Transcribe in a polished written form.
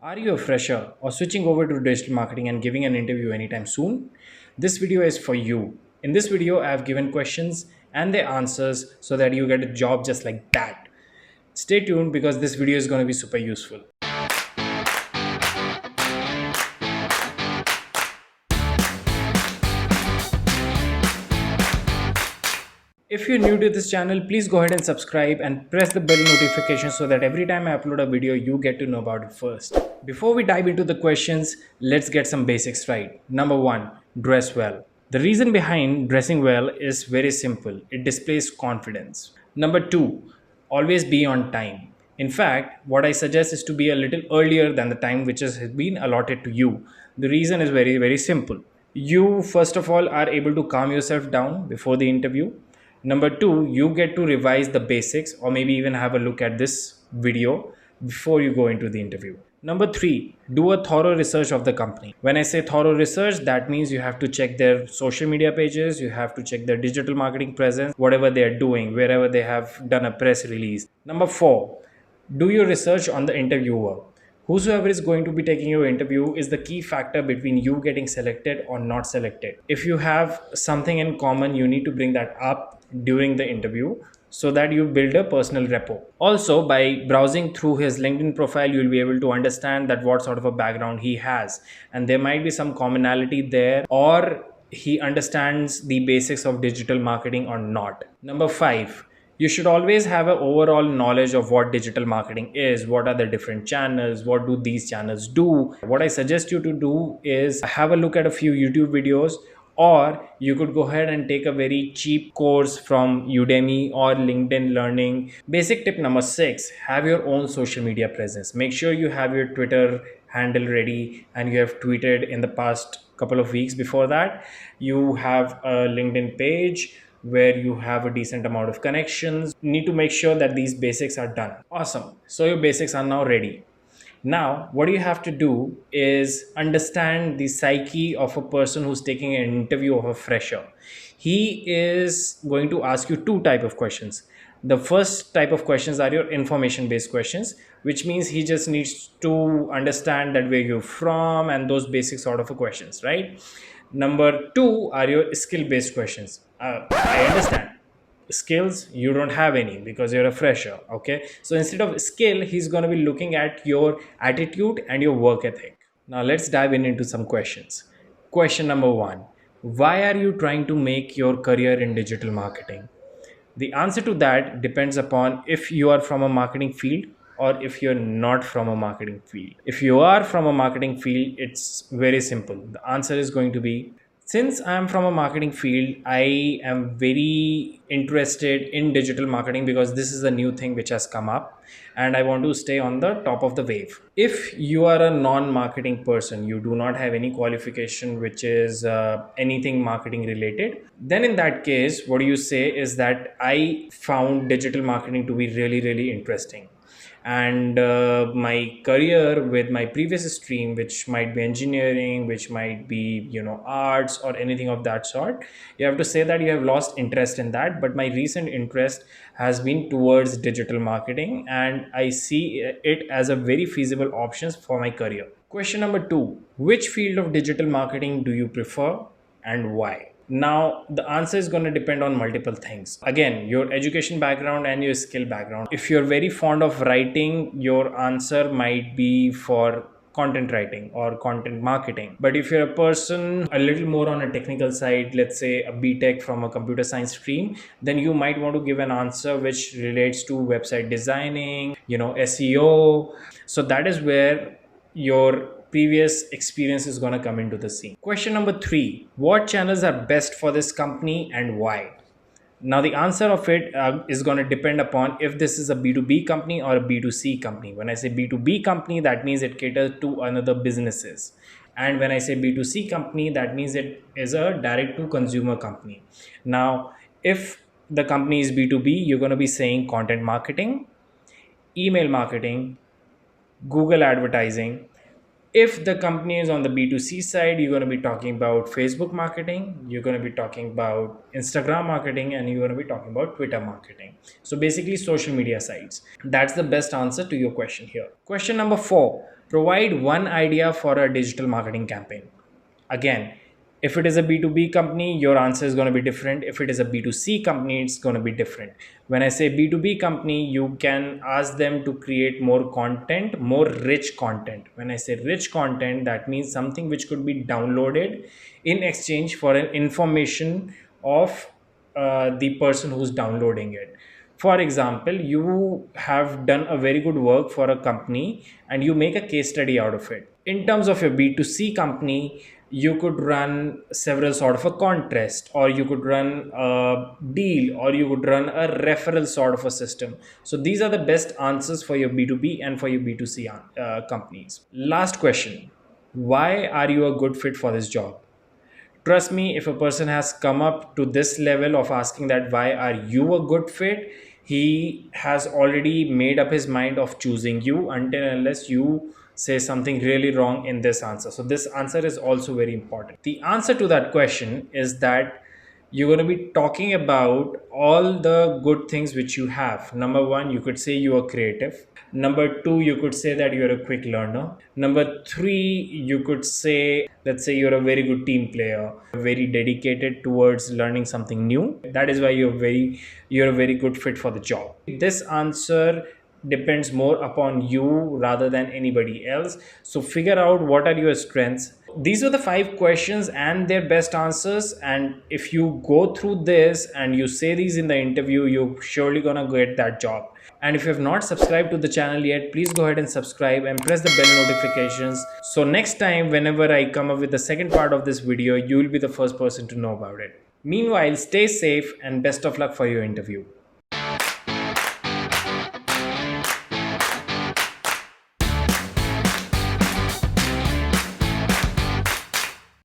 Are you a fresher or switching over to digital marketing and giving an interview anytime soon? This video is for you. In this video, I have given questions and their answers so that you get a job just like that. Stay tuned because this video is going to be super useful. If you're new to this channel, please go ahead and subscribe and press the bell notification so that every time I upload a video, you get to know about it first. Before we dive into the questions, let's get some basics right. Number one, dress well. The reason behind dressing well is very simple. It displays confidence. Number two, always be on time. In fact, what I suggest is to be a little earlier than the time which has been allotted to you. The reason is very, very simple. You, first of all, are able to calm yourself down before the interview. Number two, you get to revise the basics or maybe even have a look at this video before you go into the interview. Number three, do a thorough research of the company. When I say thorough research, that means you have to check their social media pages, you have to check their digital marketing presence, whatever they are doing, wherever they have done a press release. Number four, do your research on the interviewer. Whosoever is going to be taking your interview is the key factor between you getting selected or not selected. If you have something in common, you need to bring that up during the interview so that you build a personal rapport. Also, by browsing through his LinkedIn profile, you'll be able to understand that what sort of a background he has, and there might be some commonality there, or he understands the basics of digital marketing or not. Number five, you should always have an overall knowledge of what digital marketing is, what are the different channels, what do these channels do. What I suggest you to do is have a look at a few YouTube videos, or you could go ahead and take a very cheap course from Udemy or LinkedIn Learning. Basic tip number six, have your own social media presence. Make sure you have your Twitter handle ready and you have tweeted in the past couple of weeks. Before that, you have a LinkedIn page where you have a decent amount of connections. You need to make sure that these basics are done. Awesome. So your basics are now ready. Now, what you have to do is understand the psyche of a person who's taking an interview of a fresher. He is going to ask you two type of questions. The first type of questions are your information based questions, which means he just needs to understand that where you're from and those basic sort of questions, right? Number two are your skill based questions. I understand skills you don't have any because you're a fresher. Okay, so instead of skill, he's going to be looking at your attitude and your work ethic. Now let's dive into some questions. Question number one, why are you trying to make your career in digital marketing? The answer to that depends upon if you are from a marketing field or if you're not from a marketing field. If you are from a marketing field, it's very simple. The answer is going to be, since I'm from a marketing field, I am very interested in digital marketing because this is a new thing which has come up and I want to stay on the top of the wave. If you are a non-marketing person, you do not have any qualification which is anything marketing related, then in that case, what you say is that I found digital marketing to be really, really interesting, and my career with my previous stream, which might be engineering, which might be arts or anything of that sort, you have to say that you have lost interest in that, but my recent interest has been towards digital marketing and I see it as a very feasible option for my career. Question number two, which field of digital marketing do you prefer and why? Now, the answer is going to depend on multiple things. Again, your education background and your skill background. If you're very fond of writing, your answer might be for content writing or content marketing. But if you're a person a little more on a technical side, let's say a BTech from a computer science stream, then you might want to give an answer which relates to website designing, SEO. So that is where your previous experience is going to come into the scene. Question number three, what channels are best for this company and why? Now, the answer of it is going to depend upon if this is a B2B company or a B2C company. When I say B2B company, that means it caters to another businesses. And when I say B2C company, that means it is a direct to consumer company. Now, if the company is B2B, you're going to be saying content marketing, email marketing, Google advertising. If the company is on the B2C side, you're going to be talking about Facebook marketing, you're going to be talking about Instagram marketing, and you're going to be talking about Twitter marketing. So basically social media sites. That's the best answer to your question here. Question number four, Provide one idea for a digital marketing campaign. Again, if it is a B2B company, your answer is going to be different. If it is a B2C company, it's going to be different. When I say B2B company, you can ask them to create more content, more rich content. When I say rich content, that means something which could be downloaded in exchange for an information of the person who's downloading it. For example, you have done a very good work for a company and you make a case study out of it. In terms of your B2C company, you could run several sort of a contest, or you could run a deal, or you could run a referral sort of a system. So these are the best answers for your B2B and for your B2C companies. Last question: why are you a good fit for this job? Trust me, if a person has come up to this level of asking that why are you a good fit, he has already made up his mind of choosing you, until unless you say something really wrong in this answer. So this answer is also very important. The answer to that question is that you're going to be talking about all the good things which you have. Number one, you could say you are creative. Number two, you could say that you're a quick learner. Number three, you could say, let's say you're a very good team player, very dedicated towards learning something new. That is why you're a very good fit for the job. This answer depends more upon you rather than anybody else. So figure out what are your strengths. These are the 5 questions and their best answers, and if you go through this and you say these in the interview, you're surely gonna get that job. And if you have not subscribed to the channel yet, please go ahead and subscribe and press the bell notifications, so next time whenever I come up with the second part of this video, you will be the first person to know about it. Meanwhile, stay safe and best of luck for your interview.